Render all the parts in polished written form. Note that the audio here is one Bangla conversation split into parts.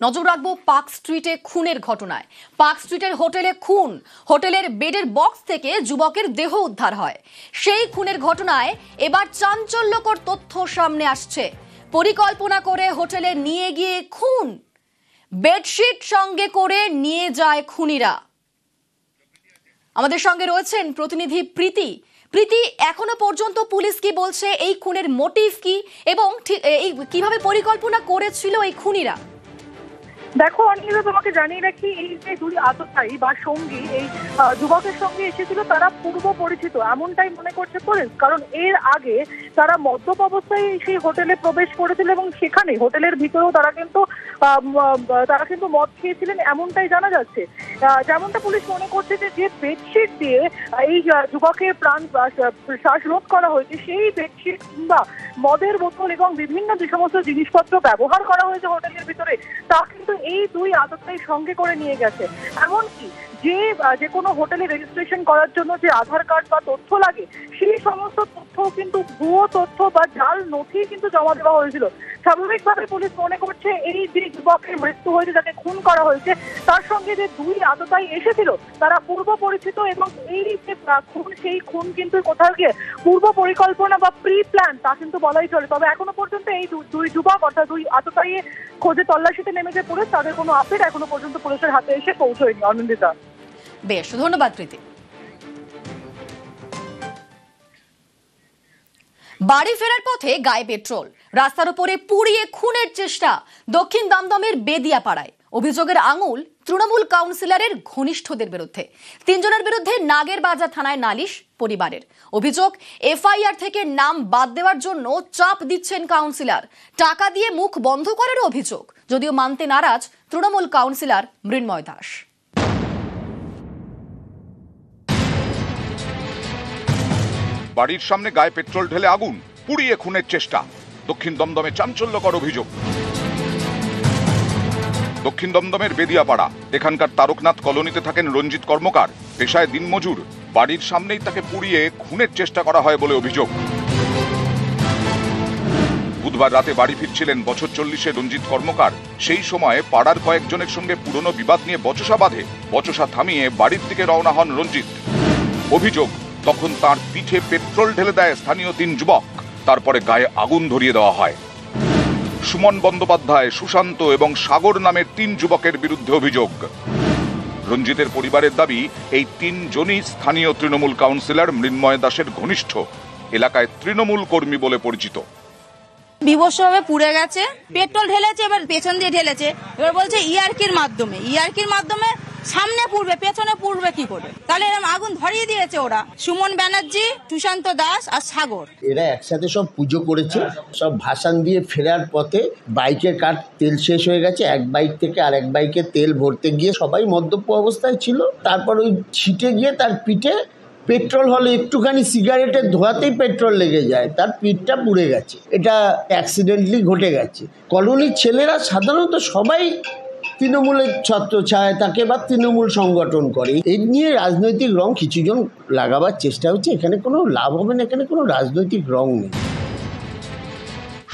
নজর রাখবো পার্ক স্ট্রিটে খুনের ঘটনায়। পার্ক স্ট্রিটের হোটেলে খুন, হোটেলের বেডের বক্স থেকে যুবকের দেহ উদ্ধার হয়। সেই খুনের ঘটনায় এবার চাঞ্চল্যকর তথ্য সামনে আসছে। পরিকল্পনা করে হোটেলে নিয়ে গিয়ে খুন, বেডশিট সঙ্গে করে নিয়ে যায় খুনিরা। আমাদের সঙ্গে রয়েছেন প্রতিনিধি প্রীতি। প্রীতি, এখনো পর্যন্ত পুলিশ কি বলছে, এই খুনের মোটিভ কি এবং এই কিভাবে পরিকল্পনা করেছিল এই খুনিরা? দেখো অনিতা, তোমাকে জানিয়ে রাখি, এই যে দুই আততায়ী বা সঙ্গী এই যুবকের সঙ্গে এসেছিল তারা পূর্ব পরিচিত এমনটাই মনে করছে পুলিশ। কারণ এর আগে তারা মদ্যপ অবস্থায় সেই হোটেলে প্রবেশ করেছিল এবং সেখানে হোটেলের ভিতরেও তারা কিন্তু মদ খেয়েছিলেন এমনটাই জানা যাচ্ছে। যেমনটা পুলিশ মনে করছে যে বেডশিট দিয়ে এই যুবকের প্রাণ শ্বাসরোধ করা হয়েছে, সেই বেডশিট কিংবা মদের বোতল এবং বিভিন্ন যে সমস্ত জিনিসপত্র ব্যবহার করা হয়েছে হোটেলের ভিতরে তা কিন্তু এই দুই আততায়ী সঙ্গে করে নিয়ে গেছে। এমনকি যে কোনো হোটেলে রেজিস্ট্রেশন করার জন্য যে আধার কার্ড বা তথ্য লাগে, সেই সমস্ত তথ্য কিন্তু ভুয়ো তথ্য বা জাল নথি কিন্তু জমা দেওয়া হয়েছিল। স্বাভাবিকভাবে পুলিশ মনে করছে এই যে যুবকের মৃত্যু হয়েছে, যাকে খুন করা হয়েছে, তার সঙ্গে যে দুই আততায়ী এসেছিল তারা পূর্ব পরিচিত এবং এই যে খুন, সেই খুন কিন্তু কোথাও গিয়ে পূর্ব পরিকল্পনা বা প্রি প্ল্যান তা কিন্তু বলাই চলে। তবে এখনো পর্যন্ত এই দুই যুবক অর্থাৎ দুই আততায়ী খোঁজে তল্লাশিতে নেমেছে পুলিশ। তাদের কোনো আপডেট এখনো পর্যন্ত পুলিশের হাতে এসে পৌঁছয়নি। অনন্দিতা, বেশ, ধন্যবাদ প্রীতি। বাড়ি ফেরার পথে গায়ে পেট্রোল, রাস্তার উপরে পুড়িয়ে খুনের চেষ্টা দক্ষিণ দমদমের বেদিয়াপাড়ায়। অভিযোগের আঙুল তৃণমূল কাউন্সিলরের ঘনিষ্ঠদের বিরুদ্ধে। 3 জনের বিরুদ্ধে নাগেরবাজার থানায় নালিশ পরিবারের। অভিযোগ, এফআইআর থেকে নাম বাদ দেওয়ার জন্য চাপ দিচ্ছেন কাউন্সিলর। টাকা দিয়ে মুখ বন্ধ করার অভিযোগ, যদিও মানতে নারাজ তৃণমূল কাউন্সিলর মৃন্ময় দাস। বাড়ির সামনে গায়ে পেট্রোল ঢেলে আগুন, পুড়িয়ে খুনের চেষ্টা। দক্ষিণ দমদমে চাঞ্চল্যকর অভিযোগ। দক্ষিণ দমদমের বেদিয়াপাড়া, এখানকার তারকনাথ কলোনিতে থাকেন রঞ্জিত কর্মকার, পেশায় দিনমজুর। বাড়ির সামনেই তাকে পুড়িয়ে খুনের চেষ্টা করা হয় বলে অভিযোগ। বুধবার রাতে বাড়ি ফিরছিলেন বছর 40-এর রঞ্জিত কর্মকার। সেই সময় পাড়ার কয়েকজনের সঙ্গে পুরনো বিবাদ নিয়ে বচসা বাঁধে। বচসা থামিয়ে বাড়ির দিকে রওনা হন রঞ্জিত। অভিযোগ, তখন তার পিঠে পেট্রোল ঢেলে দেয় স্থানীয় 3 যুবক। তারপরে গায়ে আগুন ধরিয়ে দেওয়া হয়। সুমন বন্দ্যোপাধ্যায়, সুশান্ত এবং সাগর নামের 3 যুবকের বিরুদ্ধে অভিযোগ। রঞ্জিতের পরিবারের দাবি, এই 3 জনই স্থানীয় তৃণমূল কাউন্সিলর মৃন্ময় দাসের ঘনিষ্ঠ। এলাকায় তৃণমূল কর্মী বলে পরিচিত। বিভৎসভাবে পুড়ে গেছে, পেট্রোল ঢেলেছে, এবার পেছন দিয়ে ঢেলেছে। এবার বলছে ইয়ার্কির মাধ্যমে সামনে পুড়বে, পেছনে পুড়বে কি করে? তাহলে এরকম আগুন ধরিয়ে দিয়েছে ওরা। সুমন ব্যানার্জি, সুশান্ত দাস আর সাগর, এরা একসাথে সব পুজো করেছে। সব ভাসান দিয়ে ফেরার পথে বাইকের কার তেল শেষ হয়ে গেছে, এক বাইক থেকে আরেক বাইকে তেল ভরতে গিয়ে সবাই মদ্যপ অবস্থায় ছিল। তারপর ওই ছিটে গিয়ে তার পিঠে পেট্রোল হলে একটুখানি সিগারেটের ধোয়াতেই পেট্রোল লেগে যায়, তার পিঠটা পুড়ে গেছে। এটা অ্যাক্সিডেন্টলি ঘটে গেছে। কলোনির ছেলেরা সাধারণত সবাই তৃণমূলের ছত্রছায়ায় থাকে বা তৃণমূল সংগঠন করে। এই নিয়ে রাজনৈতিক রং কিছুজন লাগাবার চেষ্টা হচ্ছে, এখানে কোনো লাভ হবে না, এখানে কোনো রাজনৈতিক রং নেই।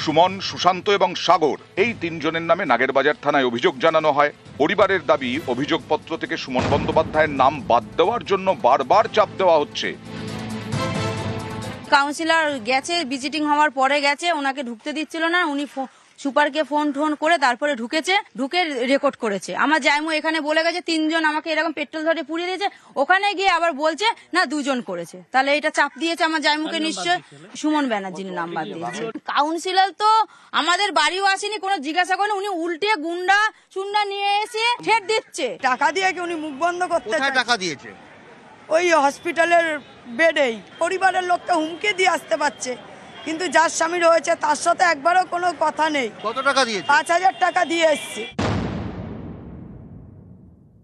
সুমন, সুশান্ত এবং সাগর, এই 3 জনের নামে নাগেরবাজার থানায় অভিযোগ জানানো হয়। পরিবারের দাবি, অভিযোগপত্র থেকে সুমন বন্দ্যোপাধ্যায়ের নাম বাদ দেওয়ার জন্য বারবার চাপ দেওয়া হচ্ছে। কাউন্সিলর গেছে, ভিজিটিং হওয়ার পরে গেছে, ওনাকে ঢুকতে দিচ্ছিল না। উনি সুপারকে ফোন করে তারপরে ঢুকে রেকর্ড করেছে। আমার জায়মু এখানে বলে গেছে 3 জন আমাকে এরকম পেট্রোল ধরে পুড়িয়ে দিয়েছে। ওখানে গিয়ে আবার বলছে না 2 জন করেছে। তাহলে এটা চাপ দিয়েছে আমার জায়মুকে, নিশ্চয় সুমন ব্যানার্জির নাম বাদ দিয়েছে। কাউন্সিলর তো আমাদের বাড়িও আসেনি, কোনো জিজ্ঞাসা করেনি। উনি উল্টে গুন্ডা চুন্ডা নিয়ে এসে ঠেট দিচ্ছে। টাকা দিয়ে কি উনি মুখ বন্ধ করতে? কোথায় টাকা দিয়েছে? ওই হসপিটালের বেডেই। পরিবারের লোককে হুমকি দিয়ে আসতে পারছে, কিন্তু যার স্বামী রয়েছে তার সাথে একবারও কোনো কথা নেই। কত টাকা দিয়েছে? 5000 টাকা দিয়ে এসছে।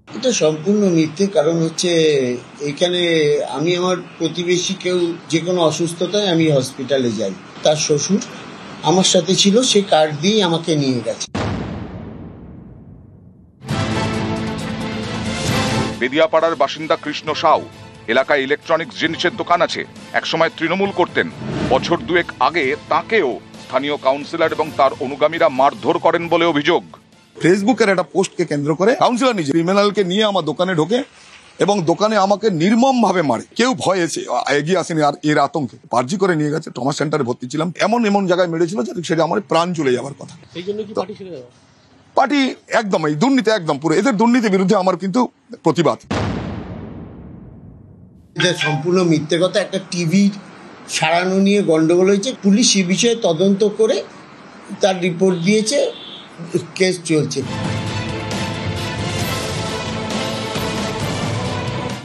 এটা সম্পূর্ণ মিথ্যে। কারণ হচ্ছে এখানে আমি আমার প্রতিবেশী কেউ যে কোনো অসুস্থতায় আমি হসপিটালে যাই, তার শ্বশুর আমার সাথে ছিল, সে কার্ড দিয়ে আমাকে নিয়ে গেছে। বেদিয়াপাড়ার বাসিন্দা কৃষ্ণ সাউ, এলাকায় ইলেকট্রনিক্স জিনিসের দোকান আছে। একসময় তৃণমূল করতেন। বছর 2 আগে তাকেও স্থানীয় কাউন্সিলর এবং তার অনুগামীরা মারধর করেন বলে অভিযোগ। ফেসবুকের একটা পোস্টকে কেন্দ্র করে কাউন্সিলর নিজে ক্রিমিনালকে নিয়ে আমার দোকানে ঢোকে এবং দোকানে আমাকে নির্মম ভাবে মারে। কেউ ভয় এগিয়ে আসেনি আর এর আতঙ্কে পার্জি করে নিয়ে গেছে। টমাস সেন্টারে ভর্তি ছিলাম, এমন জায়গায় মেরেছিল যে সেটা আমার প্রাণ চলে যাওয়ার কথা। পার্টি একদম এই দুর্নীতি, একদম পুরো এদের দুর্নীতির বিরুদ্ধে আমার কিন্তু প্রতিবাদ। সম্পূর্ণ মিথ্যে কথা। একটা টিভি সারানো নিয়ে গন্ডগোল হয়েছে, পুলিশ এই বিষয়ে তদন্ত করে তার রিপোর্ট দিয়েছে, কেস চলছে।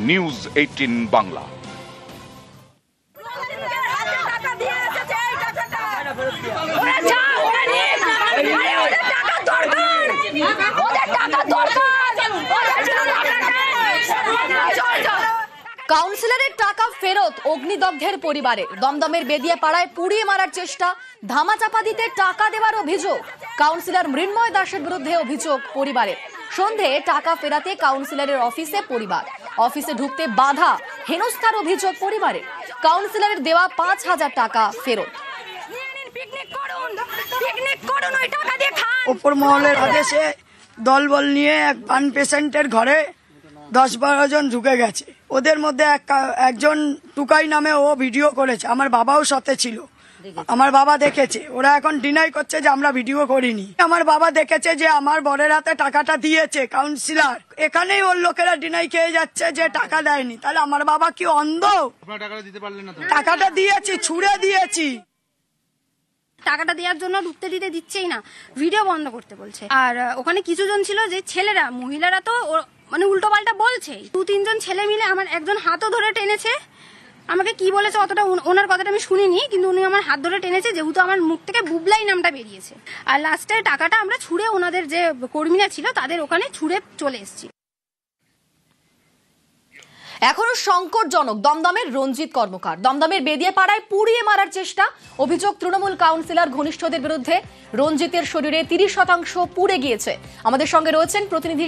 নিউজ 18 বাংলা। কাউন্সিলরের টাকা ফেরত অগ্নিদগ্ধের পরিবারে। দমদমের বেদিয়াপাড়ায় পুড়িয়ে মারার চেষ্টা, ধামাচাপা দিতে টাকা দেওয়ার অভিযোগ। কাউন্সিলর মৃন্ময় দাসের বিরুদ্ধে অভিযোগ পরিবারের। সন্ধে টাকা ফেরাতে কাউন্সিলরের অফিসে পরিবার, অফিসে ঢুকতে বাধা, হেনস্থার অভিযোগ পরিবারের। কাউন্সিলরের দেওয়া 5,000 টাকা ফেরত। ওপর মহলের আদেশে দলবল নিয়ে এক বান পেশেন্টের ঘরে 10-12 জন ঢুকে গেছে। ওদের মধ্যে একজন টুকাই নামে ও ভিডিও করেছে, আমার বাবাও সাথে ছিল, আমার বাবা দেখেছে। ওরা এখন ডিনাই করছে যে আমরা ভিডিও করিনি। আমার বাবা দেখেছে যে আমার বরের হাতে টাকাটা দিয়েছে কাউন্সিলর। এখানেই ওর লোকেরা ডিনাই খেয়ে যাচ্ছে যে টাকা দেয়নি। তাহলে আমার বাবা কি অন্ধ? টাকাটা দিয়েছি, ছুড়ে দিয়েছি। টাকাটা দেওয়ার জন্য ঢুকতে দিচ্ছেই না, ভিডিও বন্ধ করতে বলছে। আর ওখানে কিছু জন ছিল যে ছেলেরা, মহিলারা তো মানে উল্টো পাল্টা বলছে। 2-3 জন ছেলে মিলে আমার একজন হাতও ধরে টেনেছে। আমাকে কি বলেছে অতটা ওনার কথাটা আমি শুনিনি, কিন্তু উনি আমার হাত ধরে টেনেছে, যেহেতু আমার মুখ থেকে বুবলাই নামটা বেরিয়েছে। আর লাস্টে টাকাটা আমরা ছুঁড়ে ওনাদের যে কর্মীরা ছিল তাদের ওখানে ছুঁড়ে চলে এসেছি। এখনো সংকটজনক দমদমের রঞ্জিত কর্মকার। দমদমের বেদিয়াপাড়ায় পুড়িয়ে মারার চেষ্টা, অভিযোগ তৃণমূল কাউন্সিলর ঘনিষ্ঠদের বিরুদ্ধে। রঞ্জিতের শরীরে 30% পুড়ে গিয়েছে। আমাদের সঙ্গে রয়েছেন প্রতিনিধি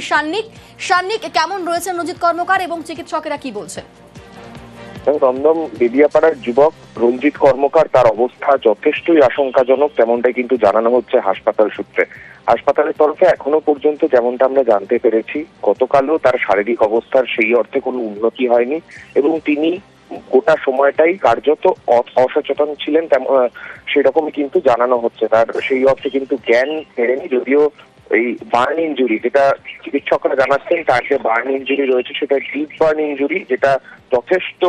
সান্নিক। কেমন রয়েছেন রঞ্জিত কর্মকার এবং চিকিৎসকেরা কি বলছেন? দমদম বেদিয়াপাড়ার যুবক রঞ্জিত কর্মকার, তার অবস্থা যথেষ্টই আশঙ্কাজনক, তেমনটাই কিন্তু জানানো হচ্ছে হাসপাতাল সূত্রে। হাসপাতালের তরফে এখনো পর্যন্ত যেমনটা আমরা জানতে পেরেছি, গতকালও তার শারীরিক অবস্থার সেই অর্থে কোনো উন্নতি হয়নি এবং তিনি গোটা সময়টাই কার্যত অসচেতন ছিলেন, সেরকমই কিন্তু জানানো হচ্ছে। তার সেই অর্থে কিন্তু জ্ঞান ফেরেনি, যদিও এই বার্ন ইঞ্জুরি, যেটা চিকিৎসকরা জানাচ্ছেন তার যে বার্ন ইঞ্জুরি রয়েছে সেটা ডিপ বার্ন ইঞ্জুরি, যেটা যথেষ্ট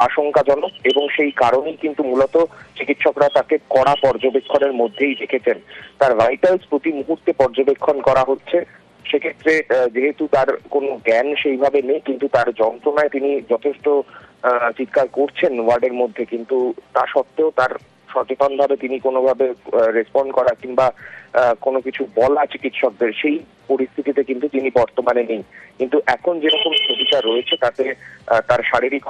আশঙ্কাজনক এবং সেই কারণেই কিন্তু মূলত চিকিৎসকরা তাকে কড়া পর্যবেক্ষণের মধ্যেই রেখেছেন। তার ভাইটালস প্রতি মুহূর্তে পর্যবেক্ষণ করা হচ্ছে। সেক্ষেত্রে যেহেতু তার কোনো জ্ঞান সেইভাবে নেই, কিন্তু তার যন্ত্রণায় তিনি যথেষ্ট চিৎকার করছেন ওয়ার্ডের মধ্যে, কিন্তু তা সত্ত্বেও তার সচেতন ভাবে তিনি কোনোভাবে রেসপন্ড করা কিংবা কোনো কিছু বলা চিকিৎসকদের, সেই পরিস্থিতিতে কিন্তু তিনি বর্তমানে নেই। কিন্তু এখন যেরকম ছবিটা রয়েছে তাতে তার শারীরিক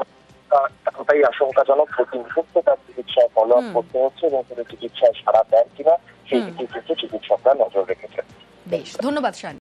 এতটাই আশঙ্কাজনক, প্রতি মুহূর্তে তার চিকিৎসায় ফলো আপ করতে হচ্ছে এবং তিনি চিকিৎসায় সাড়া দেন কিনা সেই দিকে কিন্তু চিকিৎসকরা নজর রেখেছেন। বেশ, ধন্যবাদ শান।